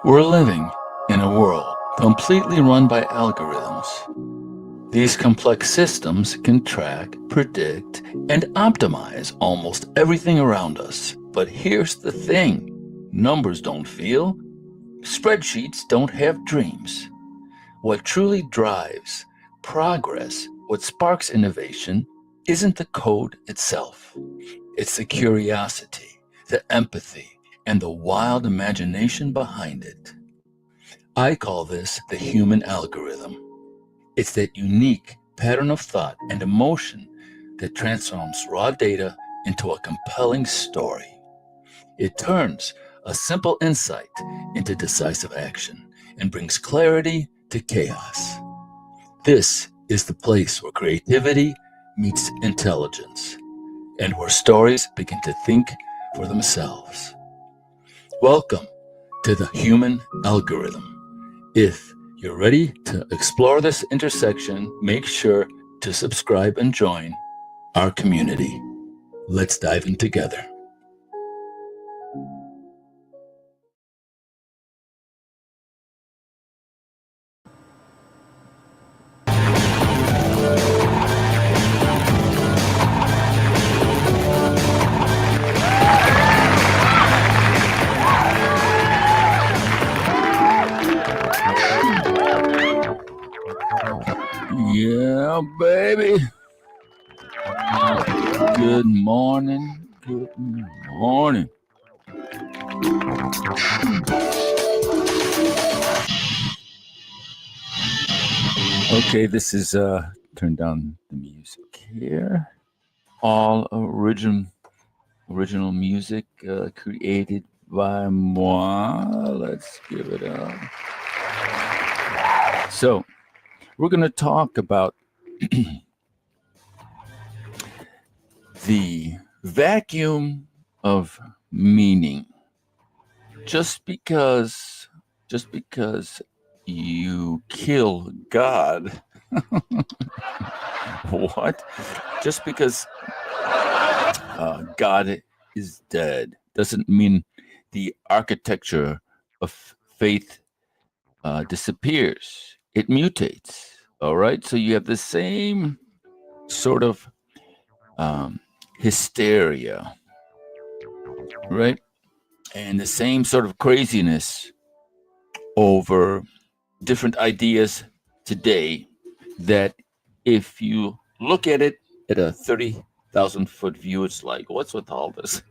We're living in a world completely run by algorithms. These complex systems can track, predict, and optimize almost everything around us. But here's the thing: numbers don't feel, spreadsheets don't have dreams. What truly drives progress, what sparks innovation, isn't the code itself. It's the curiosity, the empathy, and the wild imagination behind it. I call this the human algorithm. It's that unique pattern of thought and emotion that transforms raw data into a compelling story. It turns a simple insight into decisive action and brings clarity to chaos. This is the place where creativity meets intelligence and where stories begin to think for themselves. Welcome to the human algorithm. If you're ready to explore this intersection, make sure to subscribe and join our community. Let's dive in together. Yeah, baby. Good morning. Good morning. Okay, this is turn down the music here. All original music created by moi. Let's give it up. So, we're going to talk about the vacuum of meaning. Just because you kill God, what? Just because God is dead doesn't mean the architecture of faith disappears. It mutates. All right. So you have the same sort of hysteria, right? And the same sort of craziness over different ideas today that if you look at it at a 30,000 foot view, it's like, what's with all this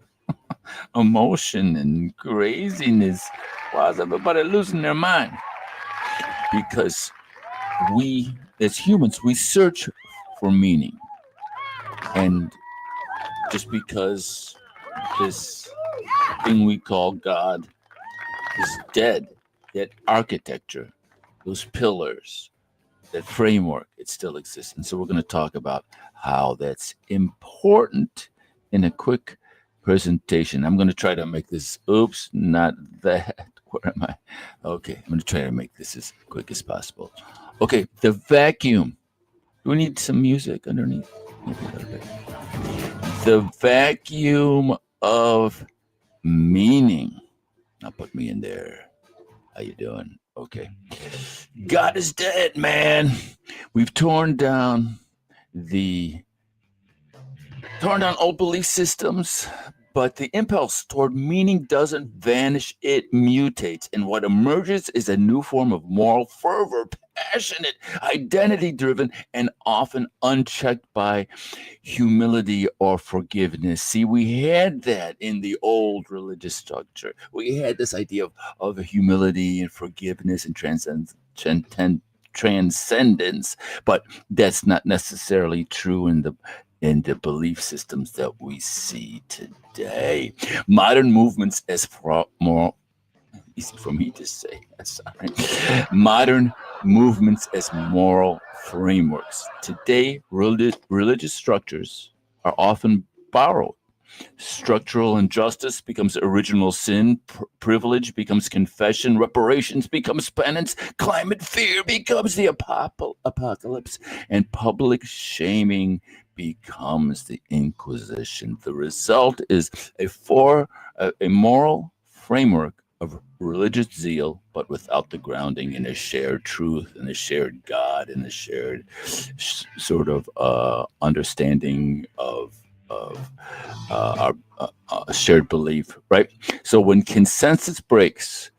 emotion and craziness? Why is everybody losing their mind? Because we, as humans, we search for meaning. And just because this thing we call God is dead, that architecture, those pillars, that framework, it still exists. And so we're going to talk about how that's important in a quick presentation. I'm going to try to make this, oops, not that. Where am I? Okay, I'm going to try to make this as quick as possible. Okay, the vacuum. Do we need some music underneath? Maybe a little bit. The vacuum of meaning. Now put me in there. How you doing? Okay. God is dead, man. We've torn down old belief systems, but the impulse toward meaning doesn't vanish, it mutates. And what emerges is a new form of moral fervor, passionate, identity driven, and often unchecked by humility or forgiveness. See, we had that in the old religious structure. We had this idea of humility and forgiveness and transcendence, but that's not necessarily true in the belief systems that we see today. Modern movements as more easy for me to say. Sorry. Modern movements as moral frameworks. Today, religious structures are often borrowed. Structural injustice becomes original sin, privilege becomes confession, reparations becomes penance, climate fear becomes the apocalypse, and public shaming becomes the Inquisition. The result is a moral framework of religious zeal, but without the grounding in a shared truth and a shared God and a shared sort of understanding of our shared belief, right? So when consensus breaks,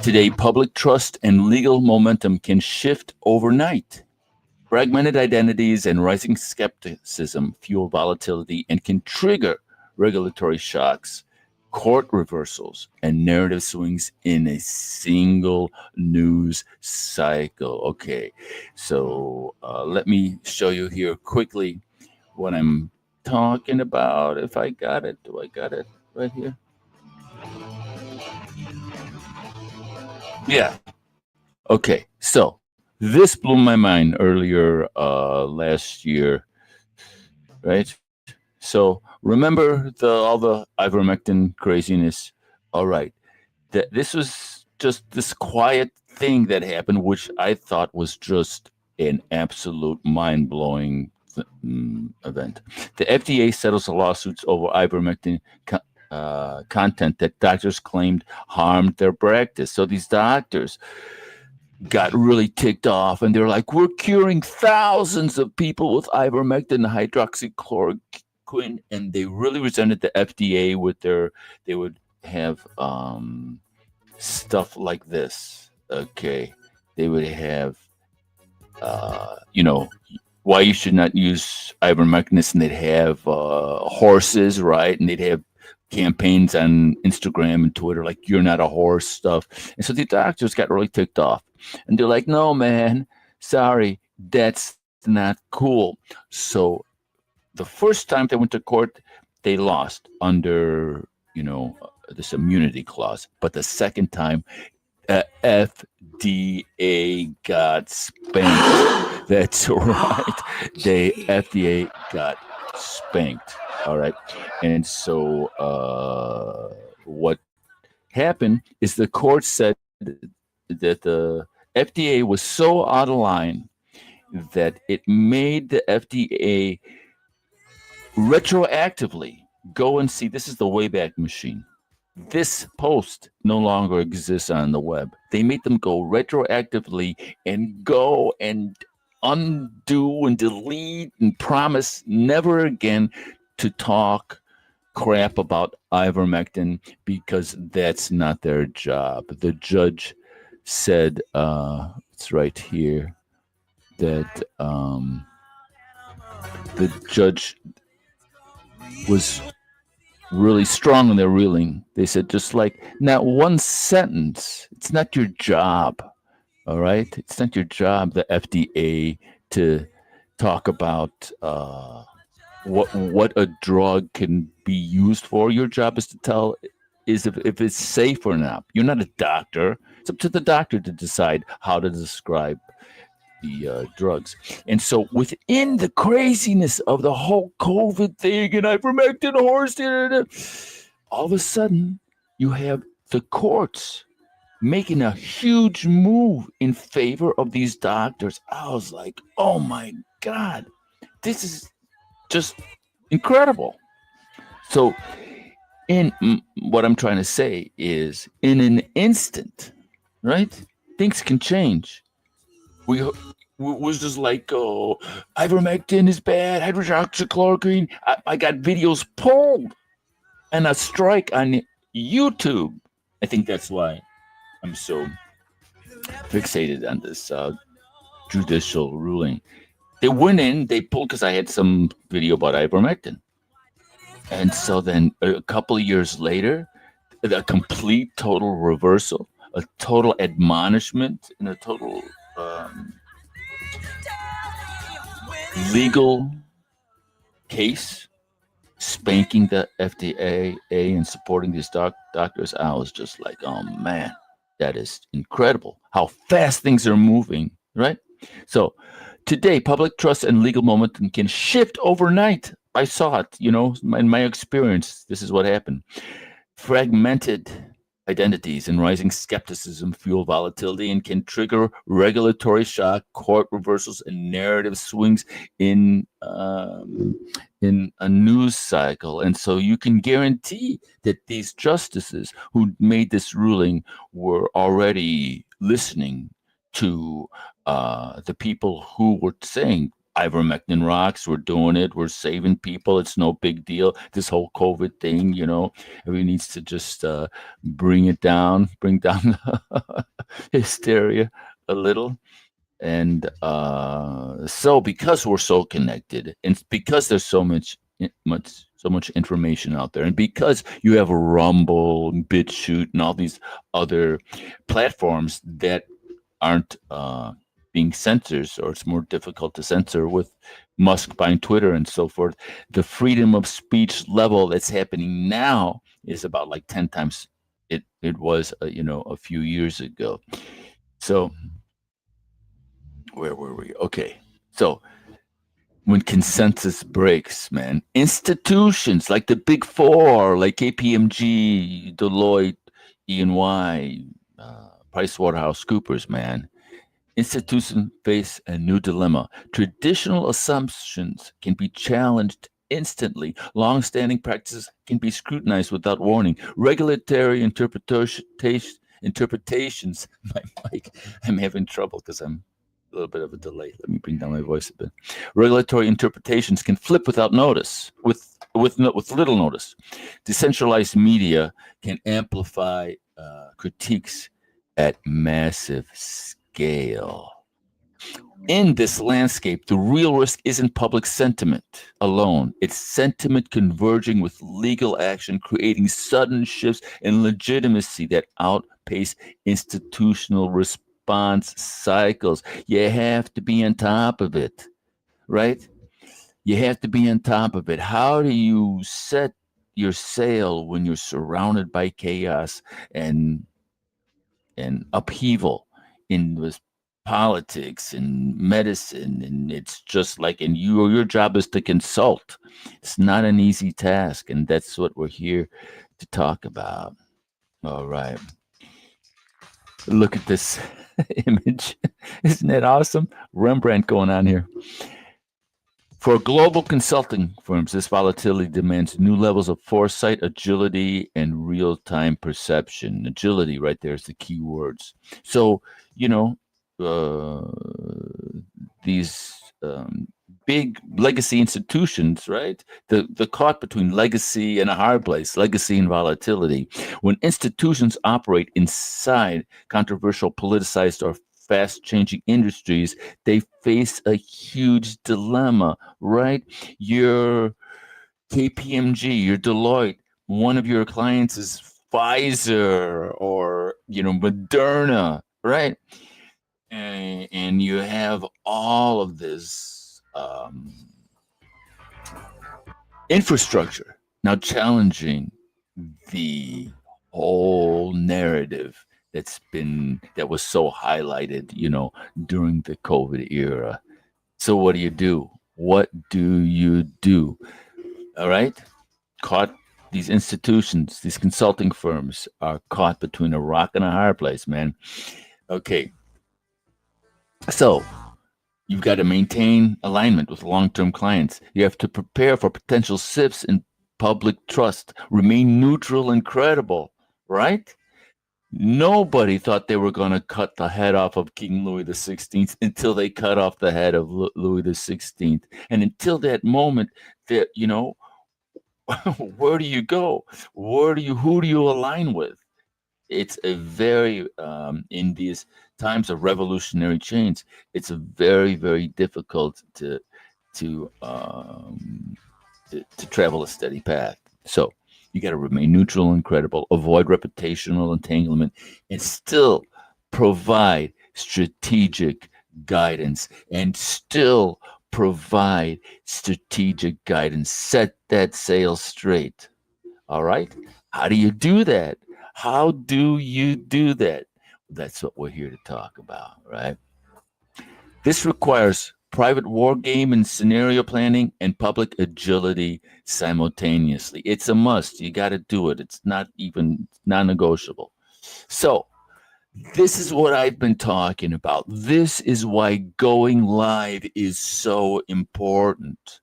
today public trust and legal momentum can shift overnight. Fragmented identities and rising skepticism fuel volatility and can trigger regulatory shocks, court reversals, and narrative swings in a single news cycle. Okay, so let me show you here quickly what I'm talking about. If I got it, do I got it right here? Yeah. Okay, so this blew my mind earlier last year, right? So remember all the ivermectin craziness. All right, this was just this quiet thing that happened, which I thought was just an absolute mind blowing event. The FDA settles the lawsuits over ivermectin content that doctors claimed harmed their practice. So these doctors got really ticked off and they're like, we're curing thousands of people with ivermectin hydroxychloroquine. And they really resented the FDA with they would have stuff like this. Okay. They would have, you know, why you should not use ivermectin, and they'd have horses, right? And they'd have campaigns on Instagram and Twitter like "you're not a horse" stuff. And so the doctors got really ticked off, and they're like, "No, man, sorry, that's not cool." So the first time they went to court, they lost under this immunity clause. But the second time, FDA got spanked. That's right. The FDA got spanked. All right. And so what happened is the court said that the FDA was so out of line that it made the FDA retroactively go and see. This is the Wayback Machine. This post no longer exists on the web. They made them go retroactively and go and undo and delete and promise never again to talk crap about ivermectin because that's not their job. The judge said, it's right here, that the judge was really strong in their ruling. They said, just like, not one sentence. It's not your job. All right. It's not your job, the FDA, to talk about what a drug can be used for. Your job is to tell is if it's safe or not. You're not a doctor. It's up to the doctor to decide how to describe the drugs. And so within the craziness of the whole COVID thing and ivermectin horse, all of a sudden you have the courts making a huge move in favor of these doctors. I was like, oh my God, this is just incredible. So what I'm trying to say is in an instant, right? Things can change. We was just like, oh, ivermectin is bad, hydroxychloroquine. I got videos pulled and a strike on YouTube. I think that's why I'm so fixated on this judicial ruling. They went in, they pulled because I had some video about ivermectin. And so then a couple of years later, a complete total reversal, a total admonishment, and a total legal case spanking the FDA and supporting these doctors. I was just like, oh man, that is incredible how fast things are moving, right? So today, public trust and legal momentum can shift overnight. I saw it, in my experience. This is what happened. Fragmented identities and rising skepticism fuel volatility and can trigger regulatory shock, court reversals, and narrative swings in in a news cycle. And so you can guarantee that these justices who made this ruling were already listening to the people who were saying, ivermectin rocks, we're doing it, we're saving people, it's no big deal. This whole COVID thing, everybody needs to just bring down hysteria a little. And so because we're so connected, and because there's so much information out there, and because you have a Rumble and BitChute and all these other platforms that aren't being censored, or it's more difficult to censor with Musk buying Twitter and so forth, the freedom of speech level that's happening now is about like 10 times it was a few years ago. So where were we? Okay. So when consensus breaks, man, institutions like the big four, like KPMG, Deloitte, E&Y, PricewaterhouseCoopers, man, institutions face a new dilemma. Traditional assumptions can be challenged instantly. Long-standing practices can be scrutinized without warning. Regulatory interpretations. My mic, I'm having trouble because I'm a little bit of a delay. Let me bring down my voice a bit. Regulatory interpretations can flip without notice, with little notice. Decentralized media can amplify critiques at massive scale. In this landscape, the real risk isn't public sentiment alone. It's sentiment converging with legal action, creating sudden shifts in legitimacy that outpace institutional response cycles. You have to be on top of it, right? You have to be on top of it. How do you set your sail when you're surrounded by chaos and upheaval in this politics and medicine? And it's just like, and your job is to consult. It's not an easy task, and that's what we're here to talk about. All right, look at this image. Isn't that awesome? Rembrandt going on here. For global consulting firms, this volatility demands new levels of foresight, agility, and real-time perception. Agility, right there, is the key words. So, uh, these big legacy institutions, right? The caught between legacy and a hard place, legacy and volatility. When institutions operate inside controversial, politicized, or fast-changing industries, they face a huge dilemma, right? Your KPMG, your Deloitte, one of your clients is Pfizer or Moderna, right? And you have all of this infrastructure now challenging the whole narrative that was so highlighted, during the COVID era. So what do? What do you do? All right, these institutions, these consulting firms are caught between a rock and a hard place, man. Okay, so you've got to maintain alignment with long-term clients. You have to prepare for potential shifts in public trust, remain neutral and credible, right? Nobody thought they were going to cut the head off of King Louis XVI until they cut off the head of Louis XVI. And until that moment, that where do you go? Who do you align with? It's a very in these times of revolutionary change, it's a very, very difficult to travel a steady path. So you got to remain neutral and credible, avoid reputational entanglement, and still provide strategic guidance, and still provide strategic guidance. Set that sail straight. All right. How do you do that? How do you do that? That's what we're here to talk about, right? This requires private war game and scenario planning and public agility simultaneously. It's a must. You got to do it. It's not even non-negotiable. So this is what I've been talking about. This is why going live is so important.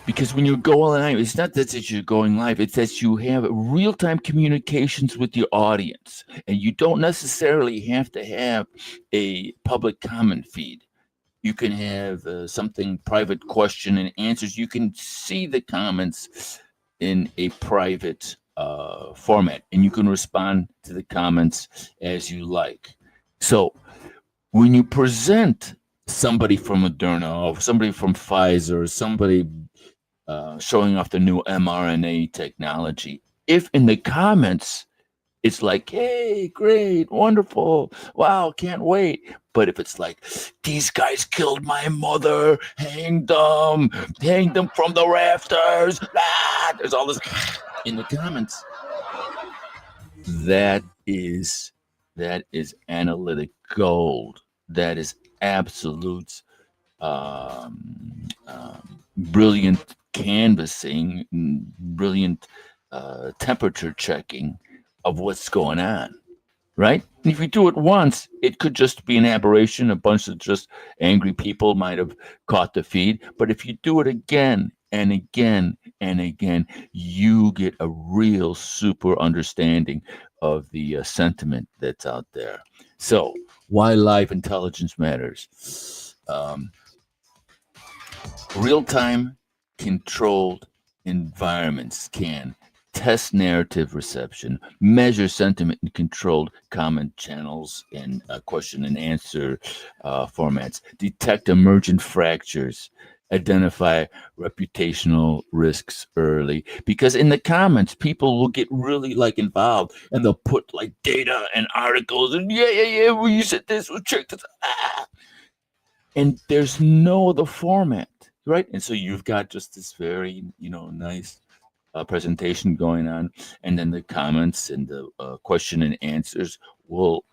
Because when you go live, it's not that you're going live, it's that you have real time communications with your audience. And you don't necessarily have to have a public comment feed. You can have something private question and answers. You can see the comments in a private format, and you can respond to the comments as you like. So when you present somebody from Moderna or somebody from Pfizer or somebody showing off the new mRNA technology, if in the comments it's like, hey, great, wonderful, wow, can't wait. But if it's like, these guys killed my mother, hanged them from the rafters, there's all this in the comments. That is analytic gold. That is absolute brilliant canvassing, brilliant temperature checking of what's going on, right? And if you do it once, it could just be an aberration. A bunch of just angry people might have caught the feed. But if you do it again and again and again, you get a real super understanding of the sentiment that's out there. So, why live intelligence matters. Real-time controlled environments can test narrative reception, measure sentiment in controlled comment channels and question and answer formats, detect emergent fractures, identify reputational risks early. Because in the comments, people will get really like involved and they'll put like data and articles and well, you said this, well, check this. And there's no other format, right? And so you've got just this very, nice presentation going on, and then the comments and the question and answers will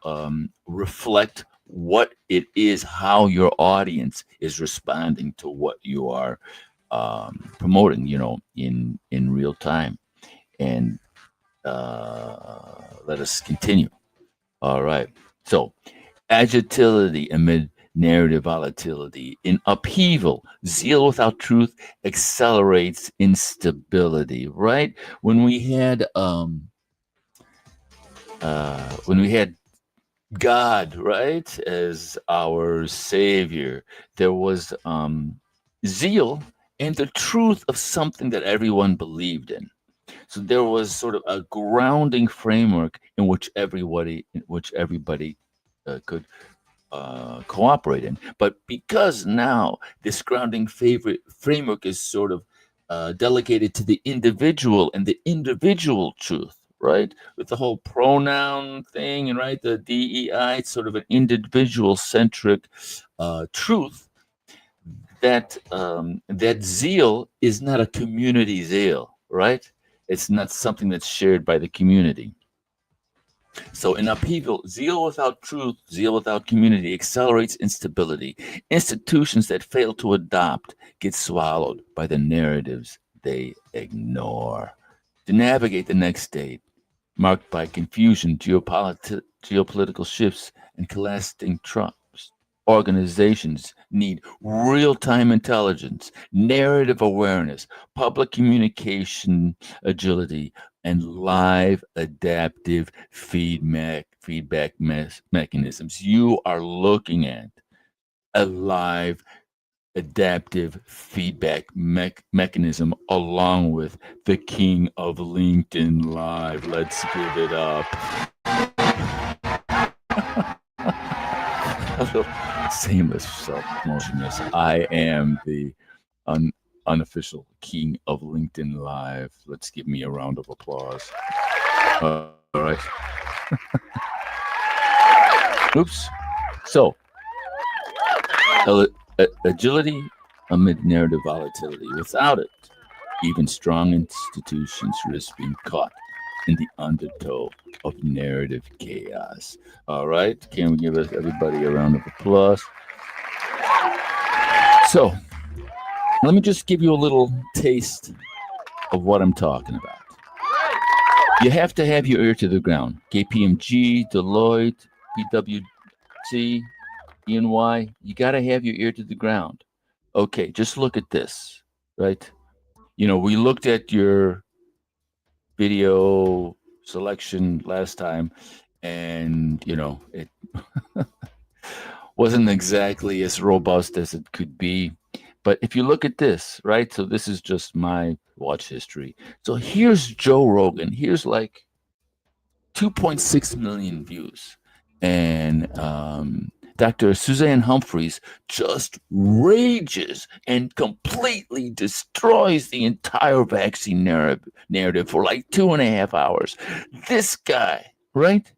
reflect what it is, how your audience is responding to what you are promoting, in real time. And let us continue. All right. So, agility amid narrative volatility. In upheaval, zeal without truth accelerates instability, right? When we had God, right, as our savior, there was zeal and the truth of something that everyone believed in. So there was sort of a grounding framework in which everybody could cooperate in. But because now this grounding favorite framework is sort of delegated to the individual and the individual truth, right? With the whole pronoun thing and right, the DEI, it's sort of an individual centric truth. That zeal is not a community zeal, right? It's not something that's shared by the community. So in upheaval, zeal without truth, zeal without community accelerates instability. Institutions that fail to adopt get swallowed by the narratives they ignore. To navigate the next state, marked by confusion, geopolitical shifts, and collapsing trust, organizations need real-time intelligence, narrative awareness, public communication agility, and live adaptive feedback mechanisms. You are looking at a live adaptive feedback mechanism along with the king of LinkedIn Live. Let's give it up. Shameless self-promotion. I am the unofficial king of LinkedIn Live. Let's give me a round of applause. All right. Oops. So, agility amid narrative volatility. Without it, even strong institutions risk being caught in the undertow of narrative chaos. All right. Can we give everybody a round of applause? So, let me just give you a little taste of what I'm talking about. You have to have your ear to the ground. KPMG, Deloitte, PwC, EY, you got to have your ear to the ground. Okay, just look at this, right? We looked at your video selection last time, and it wasn't exactly as robust as it could be. But if you look at this, right? So this is just my watch history. So here's Joe Rogan. Here's like 2.6 million views. And Dr. Suzanne Humphreys just rages and completely destroys the entire vaccine narrative for like 2.5 hours. This guy, right?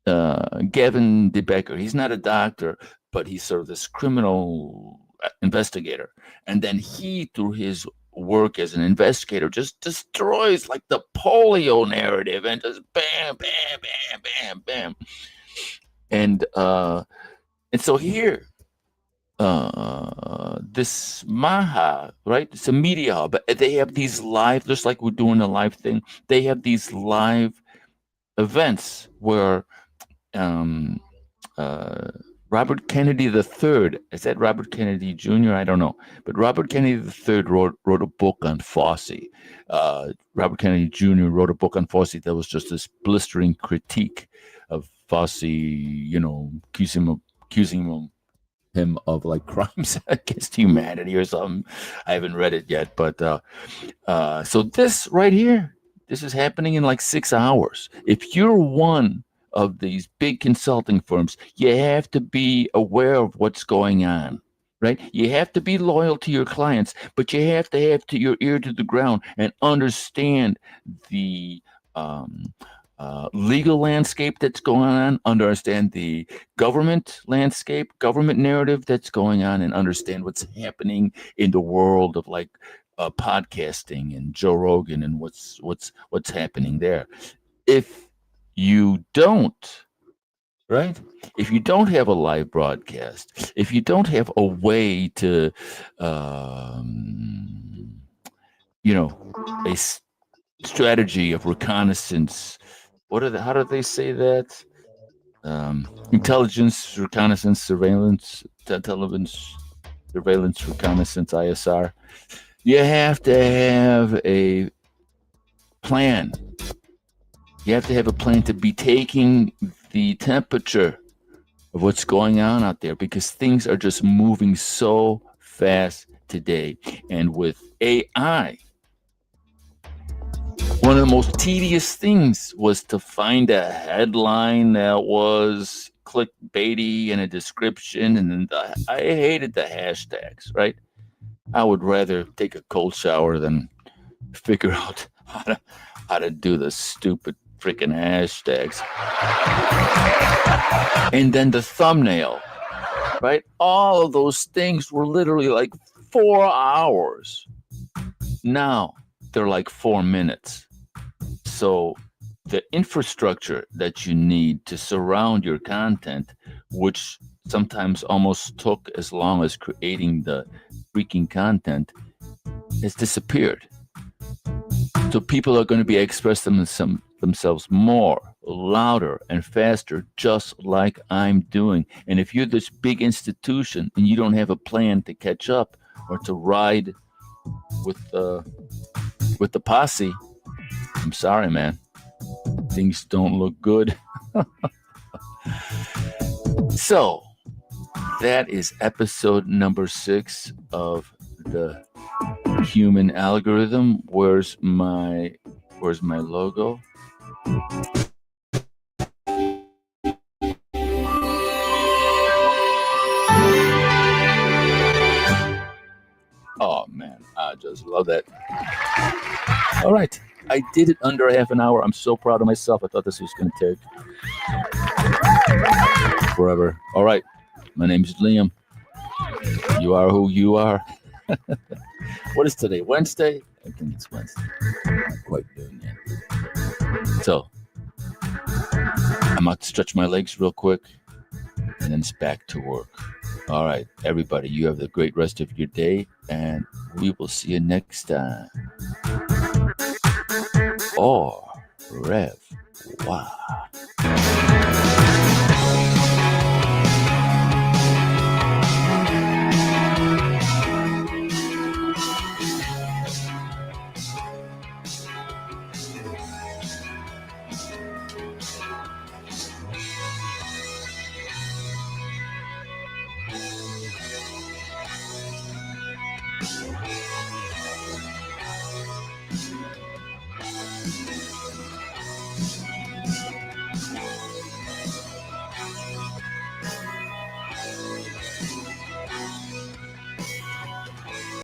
Gavin DeBecker, he's not a doctor, but he's sort of this criminal investigator. And then he, through his work as an investigator, just destroys like the polio narrative and just bam, bam, bam, bam, bam. And so here, this Maha, right? It's a media hub. They have these live, just like we're doing a live thing. They have these live events where Robert Kennedy III, is that Robert Kennedy Jr.? I don't know. But Robert Kennedy III wrote a book on Fosse. Robert Kennedy Jr. wrote a book on Fosse that was just this blistering critique of Fosse, accusing him of like crimes against humanity or something. I haven't read it yet. But so this right here, this is happening in like 6 hours. If you're one of these big consulting firms, you have to be aware of what's going on, right? You have to be loyal to your clients, but you have to have your ear to the ground and understand the legal landscape that's going on, understand the government landscape, government narrative that's going on, and understand what's happening in the world of like podcasting and Joe Rogan and what's happening there. If you don't, right? If you don't have a live broadcast, if you don't have a way to, a strategy of reconnaissance, how do they say that? Intelligence, reconnaissance, surveillance, surveillance, reconnaissance, ISR. You have to have a plan. You have to have a plan to be taking the temperature of what's going on out there, because things are just moving so fast today. And with AI, one of the most tedious things was to find a headline that was clickbaity and a description. And then I hated the hashtags, right? I would rather take a cold shower than figure out how to do the stupid freaking hashtags. And then the thumbnail, right? All of those things were literally like 4 hours. Now they're like 4 minutes. So the infrastructure that you need to surround your content, which sometimes almost took as long as creating the freaking content, has disappeared. So people are going to be expressing themselves more, louder, and faster, just like I'm doing. And if you're this big institution and you don't have a plan to catch up or to ride with the posse, I'm sorry, man. Things don't look good. So that is episode number 6 of the Human Algorithm. Where's my logo? Oh man, I just love that. All right, I did it under half an hour. I'm so proud of myself. I thought this was going to take forever. All right, my name is Liam. You are who you are. What is today? Wednesday? I think it's Wednesday. I'm not quite doing it. So I'm about to stretch my legs real quick, and then it's back to work. All right, everybody, you have the great rest of your day, and we will see you next time. Au revoir.